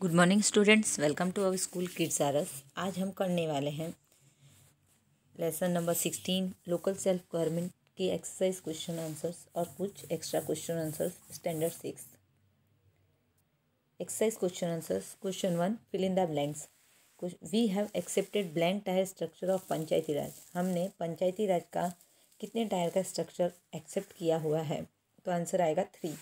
Good morning students, welcome to our school kids आरस। आज हम करने वाले हैं lesson number 16 local self government की एक्सरसाइज क्वेश्चन आंसर्स और कुछ extra question answers standard 6। Exercise question answers. Question 1, fill in the blanks. We have accepted blank tier structure of Panchayati Raj. हमने पंचायती राज का कितने टायर का स्ट्रक्चर एक्सेप्ट किया हुआ है? तो आंसर आएगा 3।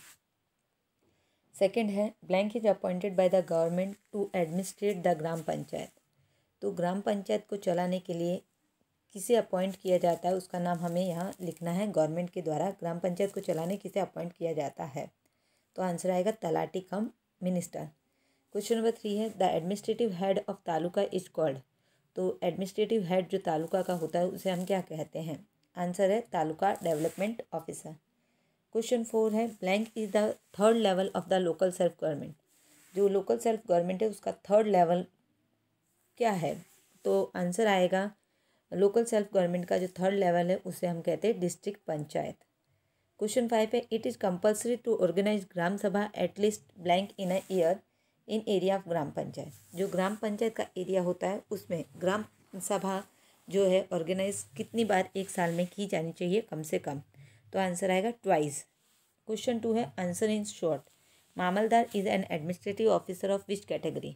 सेकेंड है, blank is appointed by the government to administrate the ग्राम पंचायत। तो ग्राम पंचायत को चलाने के लिए किसे अपॉइंट किया जाता है उसका नाम हमें यहाँ लिखना है। गवर्नमेंट के द्वारा ग्राम पंचायत को चलाने किसे अपॉइंट किया जाता है? तो आंसर आएगा talati cum minister. Question number 3 है, the administrative head of taluka is called. तो एडमिनिस्ट्रेटिव हेड जो तालुका का होता है उसे हम क्या कहते हैं? आंसर है तालुका डेवलपमेंट ऑफिसर। क्वेश्चन 4 है, blank is the third level of the local self government. जो लोकल सेल्फ गवर्नमेंट है उसका थर्ड लेवल क्या है? तो आंसर आएगा लोकल सेल्फ गवर्नमेंट का जो थर्ड लेवल है उसे हम कहते हैं डिस्ट्रिक्ट पंचायत। क्वेश्चन 5 है, it is compulsory to organise Gram Sabha at least blank in a year in area of Gram Panchayat. जो ग्राम पंचायत का एरिया होता है उसमें ग्राम सभा जो है ऑर्गेनाइज कितनी बार एक साल में की जानी चाहिए कम से कम? तो आंसर आएगा ट्वाइस। क्वेश्चन 2 है, answer in short. Mamlatdar is an administrative officer of which category.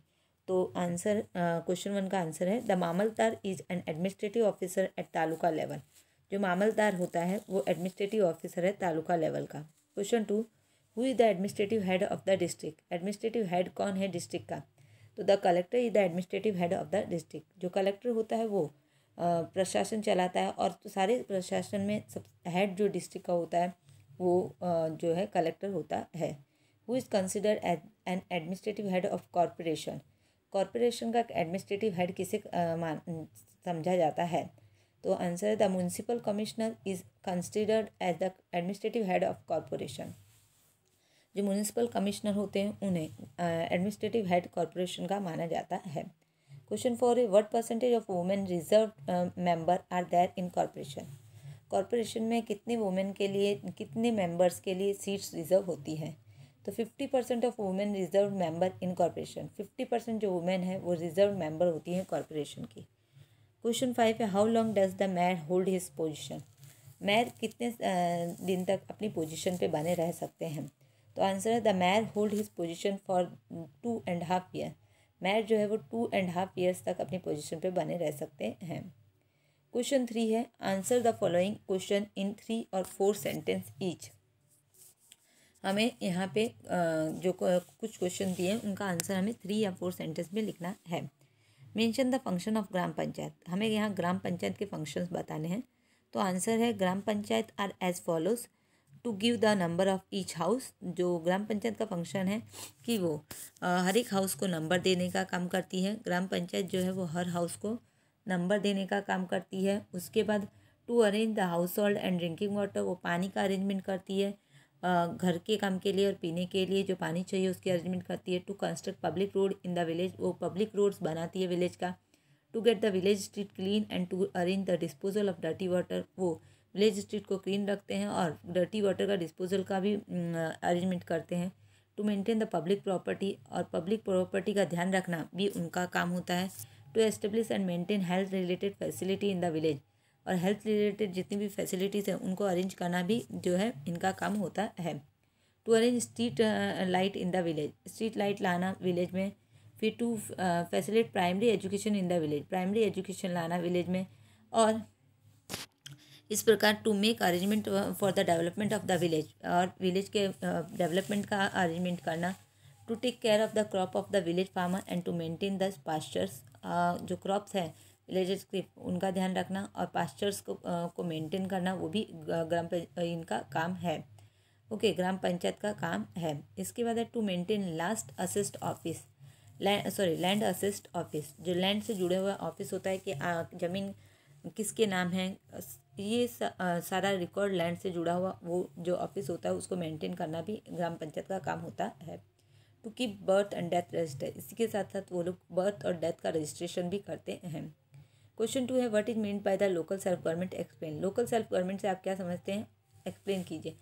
तो आंसर क्वेश्चन 1 का आंसर है the Mamlatdar is an administrative officer at taluka level. जो मामलदार होता है वो एडमिनिस्ट्रेटिव ऑफिसर है तालुका लेवल का। Question 2, who is the administrative head of the district. Administrative head कौन है डिस्ट्रिक्ट का? तो the collector is the administrative head of the district. जो कलेक्टर होता है वो प्रशासन चलाता है और तो सारे प्रशासन में सब हेड जो डिस्ट्रिक्ट का होता है वो जो है कलेक्टर होता है। Who is considered as an administrative head of corporation. Corporation का एडमिनिस्ट्रेटिव हेड किसे समझा जाता है? तो आंसर है the municipal commissioner is considered as the administrative head of corporation. जो म्युनिसिपल कमिश्नर होते हैं उन्हें एडमिनिस्ट्रेटिव हेड कॉरपोरेशन का माना जाता है। क्वेश्चन 4 है, what percentage of women reserve member are there in corporation. Corporation में कितने वुमेन के लिए कितने मेंबर्स के लिए सीट्स रिजर्व होती हैं? तो 50% of women reserve member in corporation. 50% जो वुमेन है वो रिजर्व मेंबर होती हैं कॉरपोरेशन की। क्वेश्चन 5 है, how long does the mayor hold his position. Mayor कितने दिन तक अपनी पोजीशन पे बने रह सकते हैं? तो आंसर है the mayor hold his position for 2.5 year. Mayor जो है वो 2.5 ईयर्स तक अपनी पोजीशन पे बने रह सकते हैं। क्वेश्चन 3 है, answer the following question in 3 और 4 सेंटेंस ईच। हमें यहाँ पे जो कुछ क्वेश्चन दिए हैं उनका आंसर हमें 3 या 4 सेंटेंस में लिखना है। Mention the function of Gram panchayat. हमें यहाँ ग्राम पंचायत के फंक्शंस बताने हैं। तो आंसर है ग्राम panchayat are as follows to give the number of each house. जो ग्राम पंचायत का फंक्शन है कि वो हर एक हाउस को नंबर देने का काम करती है। ग्राम पंचायत जो है वो हर हाउस को नंबर देने का काम करती है। उसके बाद to arrange the household and drinking water, वो पानी का अरेंजमेंट करती है घर के काम के लिए और पीने के लिए जो पानी चाहिए उसकी अरेंजमेंट करती है। To construct public road in the village, वो पब्लिक रोड्स बनाती है विलेज का। To get the village street clean and to arrange the disposal of dirty water, वो विलेज स्ट्रीट को क्लीन रखते हैं और डर्टी वाटर का डिस्पोजल का भी अरेंजमेंट करते हैं। To maintain the public property, और पब्लिक प्रॉपर्टी का ध्यान रखना भी उनका काम होता है। To establish and maintain health related facility in the village, और हेल्थ रिलेटेड जितनी भी फैसिलिटीज़ हैं उनको अरेंज करना भी जो है इनका काम होता है। To arrange street light in the village, street light लाना विलेज में। फिर to facilitate primary education in the village, primary education लाना विलेज में। और इस प्रकार to make arrangement for the development of the village, और विलेज के डेवलपमेंट का अरेंजमेंट करना। To take care of the crop of the village farmer and to maintain the pastures, जो क्रॉप्स हैं विलेजेस के उनका ध्यान रखना और पास्चर्स को मेंटेन करना वो भी इनका काम है। ओके, ग्राम पंचायत का काम है। इसके बाद है to maintain last assist office, land assist office, जो लैंड से जुड़े हुआ ऑफिस होता है कि ज़मीन किसके नाम है, ये सारा रिकॉर्ड लैंड से जुड़ा हुआ वो जो ऑफिस होता है उसको मेंटेन करना भी ग्राम पंचायत का काम होता है। To keep birth and death register, इसी के साथ साथ वो लोग बर्थ और डेथ का रजिस्ट्रेशन भी करते हैं। क्वेश्चन 2 है, what is mean by the local self government, explain. Local self government से आप क्या समझते हैं, एक्सप्लेन कीजिए।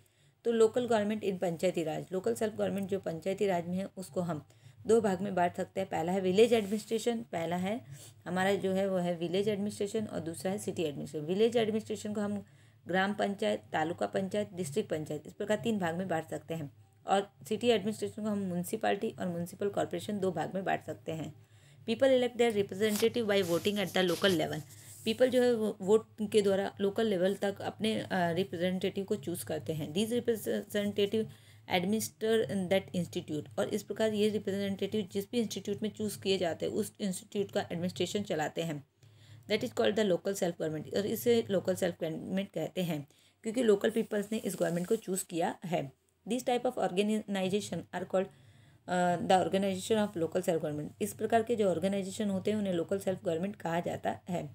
तो local government in Panchayati Raj, local self government जो पंचायती राज में है उसको हम दो भाग में बांट सकते हैं। पहला है विलेज एडमिनिस्ट्रेशन, पहला है हमारा जो है वो है विलेज एडमिनिस्ट्रेशन, और दूसरा है सिटी एडमिनिस्ट्रेशन। विलेज एडमिनिस्ट्रेशन को हम ग्राम पंचायत, तालुका पंचायत, डिस्ट्रिक्ट पंचायत, इस प्रकार 3 भाग में बांट सकते हैं। और सिटी एडमिनिस्ट्रेशन को हम म्यूनसिपालिटी और म्यूनसिपल कॉर्पोरेशन 2 भाग में बांट सकते हैं। People elect their representative by voting at the local level. People जो है वो वोट के द्वारा लोकल लेवल तक अपने रिप्रेजेंटेटिव को चूज़ करते हैं। These representative administer that institute, और इस प्रकार ये रिप्रेजेंटेटिव जिस भी इंस्टीट्यूट में चूज़ किए जाते हैं उस इंस्टीट्यूट का एडमिनिस्ट्रेशन चलाते हैं। That is called the local self government, और इसे लोकल सेल्फ गवर्नमेंट कहते हैं क्योंकि लोकल पीपल्स ने इस गवर्नमेंट को चूज़ किया है। This type of organisation are called the organisation of local self government. इस प्रकार के जो ऑर्गेनाइजेशन होते हैं उन्हें लोकल सेल्फ गवर्नमेंट कहा जाता है।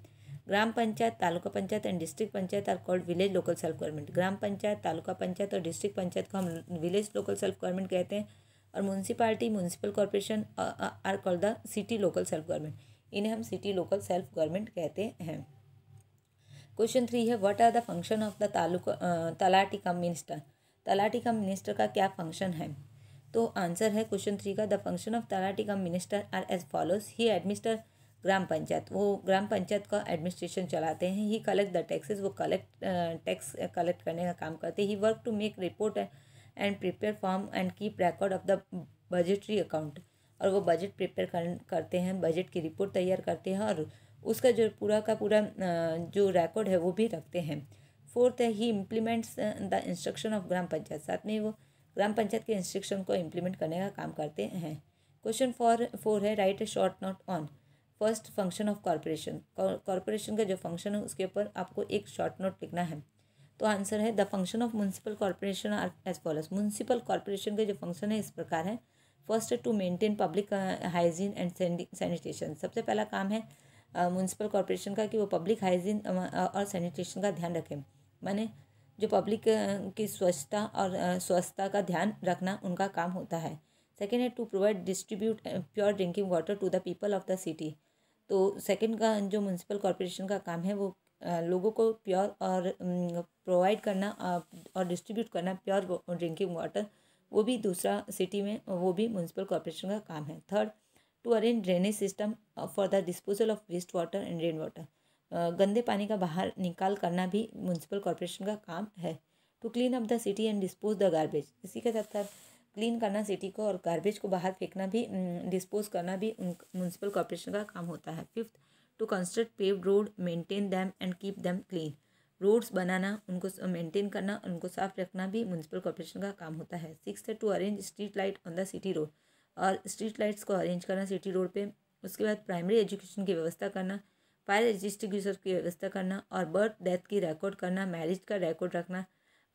ग्राम panchayat, taluka panchayat and district Panchayat are called village local self government. Gram panchayat, taluka Panchayat और डिस्ट्रिक्ट पंचायत को हम विलेज लोकल सेल्फ गवर्नमेंट कहते हैं, और municipality, municipal corporation are called the city local self government. इन्हें हम सिटी लोकल सेल्फ गवर्नमेंट कहते हैं। क्वेश्चन 3 है what are the function of the talati cum minister. Talati cum minister का क्या फंक्शन है? तो आंसर है क्वेश्चन 3 का, the function of Talati cum minister are as follows. He administer Gram Panchayat, वो ग्राम पंचायत का एडमिनिस्ट्रेशन चलाते हैं। ही कलेक्ट द टैक्सेस, वो टैक्स कलेक्ट करने का काम करते हैं। He work to make report and prepare form and keep record of the budgetary account, और वो बजट प्रिपेयर करते हैं, बजट की रिपोर्ट तैयार करते हैं और उसका जो पूरा का पूरा जो रिकॉर्ड है वो भी रखते हैं। 4th है ही implements the instruction of Gram Panchayat, साथ में वो ग्राम पंचायत के इंस्ट्रक्शन को इम्प्लीमेंट करने का काम करते हैं। क्वेश्चन 4 है right A short note on first function of corporation. Corporation का जो फंक्शन है उसके ऊपर आपको एक शॉर्ट नोट लिखना है। तो आंसर है the function of municipal corporation are as follows. Municipal corporation के जो फंक्शन है इस प्रकार है। First to maintain public hygiene and sanitation. सबसे पहला काम है म्यूनसिपल कॉर्पोरेशन का कि वो पब्लिक हाइजीन और सैनिटेशन का ध्यान रखें, माने जो पब्लिक की स्वच्छता और स्वस्थता का ध्यान रखना उनका काम होता है। सेकेंड है to provide distribute pure drinking water to the people of the city. तो सेकेंड का जो म्यूनसिपल कॉर्पोरेशन का काम है वो लोगों को प्योर और प्रोवाइड करना और डिस्ट्रीब्यूट करना प्योर ड्रिंकिंग वाटर, वो भी दूसरा सिटी में वो भी म्यूनसिपल कॉर्पोरेशन का काम है। Third to arrange drainage system for the disposal of waste water and rain water. गंदे पानी का बाहर निकाल करना भी म्यूनसिपल कॉर्पोरेशन का काम है। To clean up the city and dispose the garbage. इसी के साथ साथ क्लीन करना सिटी को और गार्बेज को बाहर फेंकना भी, डिस्पोज करना भी म्यूनसिपल कॉर्पोरेशन का काम होता है। 5th to construct paved road, maintain them and keep them clean. Roads बनाना, उनको मेंटेन करना, उनको साफ रखना भी म्यूनसिपल कॉर्पोरेशन का काम होता है। 6th है to arrange street light on the city road, और स्ट्रीट लाइट्स को अरेंज करना सिटी रोड पे। उसके बाद प्राइमरी एजुकेशन की व्यवस्था करना, फायर एक्सटिंग्विशर की व्यवस्था करना, और बर्थ डेथ की रिकॉर्ड करना, मैरिज का रिकॉर्ड रखना।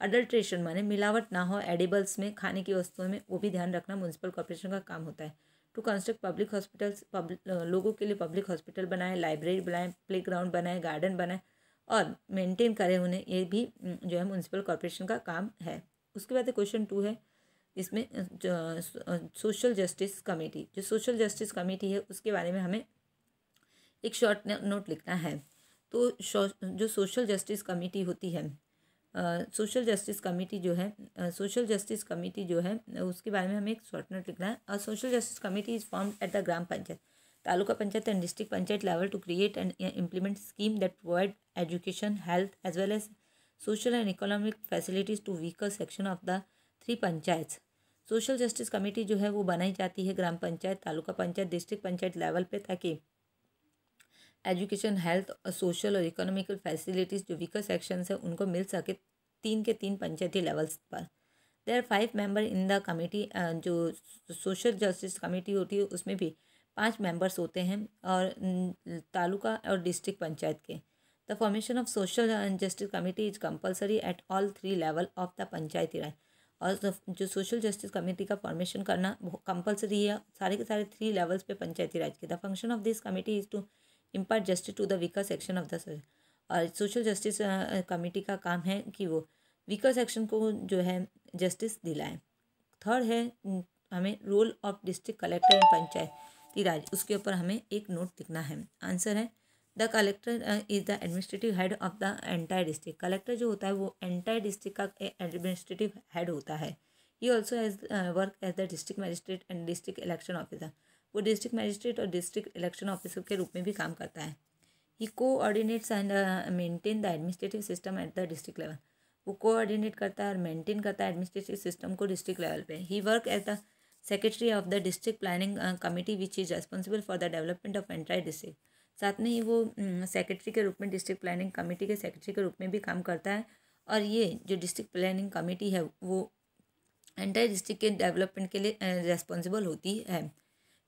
अडल्ट्रेशन माने मिलावट ना हो एडिबल्स में, खाने की वस्तुओं में, वो भी ध्यान रखना म्यूनसिपल कॉर्पोरेशन का काम होता है। टू कंस्ट्रक्ट पब्लिक हॉस्पिटल्स, लोगों के लिए पब्लिक हॉस्पिटल बनाए, लाइब्रेरी बनाए, प्ले ग्राउंड बनाए, गार्डन बनाए और मेंटेन करें उन्हें, ये भी जो है म्यूनसिपल कॉर्पोरेशन का काम है। उसके बाद क्वेश्चन 2 है, इसमें सोशल जस्टिस कमेटी, जो सोशल जस्टिस कमेटी है उसके बारे में हमें एक शॉर्ट नोट लिखना है। तो जो सोशल जस्टिस कमेटी होती है, सोशल जस्टिस कमेटी जो है, सोशल जस्टिस कमेटी जो है उसके बारे में हमें एक शॉर्ट नोट लिखना है। और social justice committee is formed at the gram panchayat, taluka panchayat and district panchayat level to create and implement scheme that provide education, health as well as social and economic facilities to weaker section of the 3 panchayat. Social justice committee जो है वो बनाई जाती है ग्राम panchayat, taluka panchayat, district panchayat level पे, ताकि education, health, social और economical facilities जो वीकर सेक्शंस है उनको मिल सके 3 के 3 पंचायती लेवल्स पर। There 5 member in the committee. जो सोशल जस्टिस कमेटी होती है उसमें भी 5 मेंबर्स होते हैं, और तालुका और डिस्ट्रिक्ट पंचायत के। The formation of social justice committee is compulsory at all 3 level of the Panchayati Raj. और जो सोशल जस्टिस कमेटी का फॉर्मेशन करना कंपल्सरी है सारे के सारे 3 लेवल्स पे पंचायती राज के। The function of this committee is to impart justice to the weaker section of the society. और सोशल जस्टिस कमेटी का काम है कि वो वीकर सेक्शन को जो है जस्टिस दिलाएं। थर्ड है हमें role of district collector in Panchayati Raj, उसके ऊपर हमें एक नोट लिखना है। आंसर है the collector is the administrative head of the entire district. Collector जो होता है वो एंटायर डिस्ट्रिक्ट का एडमिनिस्ट्रेटिव हेड होता है। He also has work as the district magistrate and district election officer. वो डिस्ट्रिक्ट मजिस्ट्रेट और डिस्ट्रिक्ट इलेक्शन ऑफिसर के रूप में भी काम करता है। He coordinates and maintain the administrative system at the district level. वो कोऑर्डिनेट करता है और मेंटेन करता है एडमिनिस्ट्रेटिव सिस्टम को डिस्ट्रिक्ट लेवल पे। He work as the secretary of the district planning committee which is responsible for the development of entire district. साथ में ही वो सेक्रेटरी के रूप में डिस्ट्रिक्ट प्लानिंग कमेटी के सेक्रेटरी के रूप में भी काम करता है। और ये जो डिस्ट्रिक्ट प्लानिंग कमेटी है वो एंटायर डिस्ट्रिक्ट के डेवलपमेंट के लिए रेस्पॉन्सिबल होती है।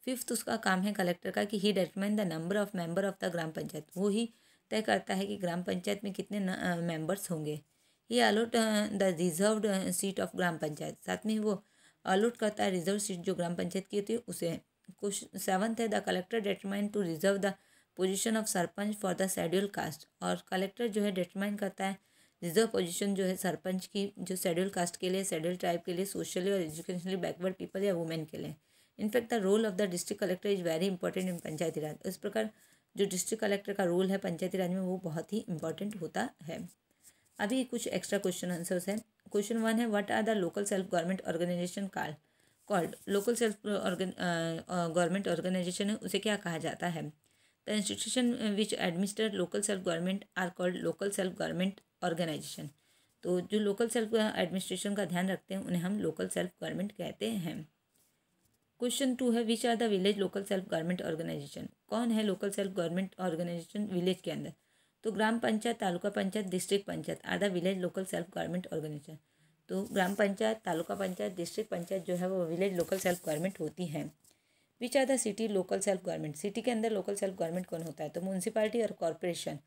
फिफ्थ उसका काम है कलेक्टर का कि he determine the number of member of the ग्राम पंचायत। वो ही तय करता है कि ग्राम पंचायत में कितने मेंबर्स होंगे। He allot the reserved seat of Gram Panchayat. साथ में वो अलॉट करता है रिजर्व सीट जो ग्राम पंचायत की होती है उसे। क्वेश्चन 7th है the collector determine to reserve the position of sarpanch for the schedule caste. और कलेक्टर जो है डिटरमाइन करता है रिजर्व पोजीशन जो है सरपंच की जो शेड्यूल कास्ट के लिए, शेड्यूल ट्राइब के लिए, सोशली और एजुकेशनली बैकवर्ड पीपल या वुमेन के लिए। In fact the role of the district collector is very important in Panchayati Raj. इस प्रकार जो डिस्ट्रिक्ट कलेक्टर का रोल है पंचायती राज में वो बहुत ही इंपॉर्टेंट होता है। अभी कुछ एक्स्ट्रा क्वेश्चन आंसर्स हैं। क्वेश्चन 1 है what are the local self government organisation called. Local self government organisation है उसे क्या कहा जाता है। The institution which administer local self government are called local self government organisation. तो जो लोकल सेल्फ एडमिनिस्ट्रेशन का ध्यान रखते हैं उन्हें हम लोकल सेल्फ गवर्नमेंट कहते हैं। क्वेश्चन 2 है which are the village local self government organisation. कौन है local self government organisation village के अंदर। तो Gram panchayat, taluka panchayat, district Panchayat are the village local self government organisation. तो ग्राम पंचायत, तालुका पंचायत, डिस्ट्रिक्ट पंचायत जो है वो विलेज लोकल सेल्फ गवर्नमेंट होती हैं। Which are the city local self government. City के अंदर लोकल सेल्फ गवर्नमेंट कौन होता है। तो म्यूनसिपालिटी और corporation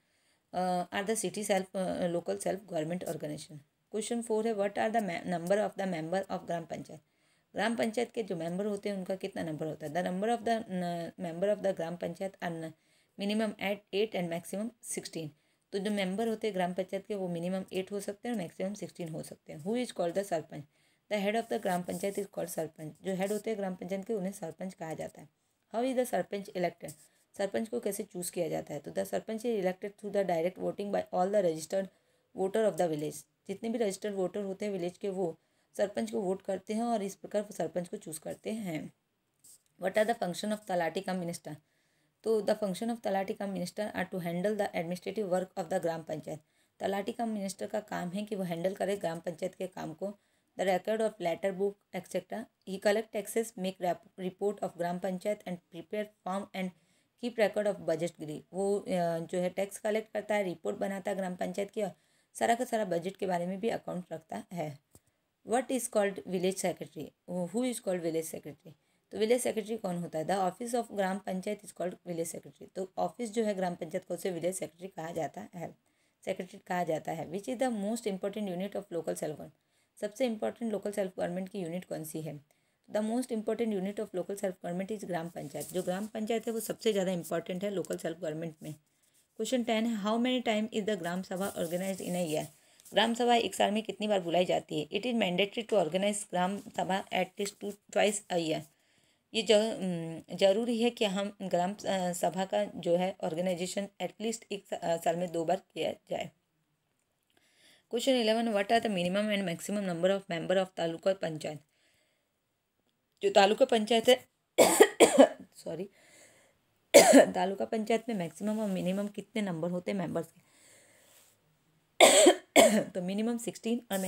are the city self local self government organisation. Question 4 है what are the number of the member of Gram Panchayat. Gram Panchayat के जो मेंबर होते हैं उनका कितना नंबर होता है। The number of the member of the gram panchayat are minimum at 8 and maximum 16। तो जो मेंबर होते हैं ग्राम पंचायत के वो मिनिमम 8 हो सकते हैं और मैक्सिमम 16 हो सकते हैं। Who is called the sarpanch. The head of the gram panchayat is called sarpanch. जो हेड होते हैं ग्राम पंचायत के उन्हें सरपंच कहा जाता है। How is the sarpanch elected. Sarpanch को कैसे चूज़ किया जाता है। तो the sarpanch is elected through the direct voting by all the registered voter of the village. जितने भी रजिस्टर्ड वोटर होते हैं विलेज के वो सरपंच को वोट करते हैं और इस प्रकार वो सरपंच को चूज़ करते हैं। What are the function of Talati cum minister. तो the function of Talati cum minister are to handle the administrative work of the gram Panchayat. Talati cum minister का काम है कि वो हैंडल करे ग्राम पंचायत के काम को। The record of letter book etcetera. He collect taxes, make report of Gram Panchayat and prepare form and keep record of budget गिरी। वो जो है टैक्स कलेक्ट करता है, रिपोर्ट बनाता है ग्राम पंचायत की और सारा का सारा बजट के बारे में भी अकाउंट रखता है। What is called village secretary. Who is called village secretary. तो विलेज सेक्रेटरी कौन होता है। The office of Gram panchayat is called village secretary. तो ऑफिस जो है ग्राम पंचायत को उसे विलेज सेक्रेटरी कहा जाता है, सेक्रेटरी कहा जाता है। Which is the most important unit of local self government. सबसे इंपॉर्टेंट लोकल सेल्फ गवर्नमेंट की यूनिट कौन सी है। The most important unit of local self government is Gram Panchayat. जो ग्राम पंचायत है वो सबसे ज़्यादा इंपॉर्टेंट है लोकल सेल्फ गवर्नमेंट में। क्वेश्चन 10 है how many time is the Gram Sabha organise in a year. ग्राम सभा एक साल में कितनी बार बुलाई जाती है। It is mandatory to organise Gram Sabha at least twice a year. ये जरूरी है कि हम ग्राम सभा का जो है ऑर्गेनाइजेशन एटलीस्ट एक साल में 2 बार किया जाए। Question 11 what are the minimum and maximum number of member of taluka panchayat. जो तालुका पंचायत है सॉरी तालुका पंचायत में मैक्सिमम और मिनिमम कितने नंबर होते हैं मेंबर्स के। तो मिनिमम 16 और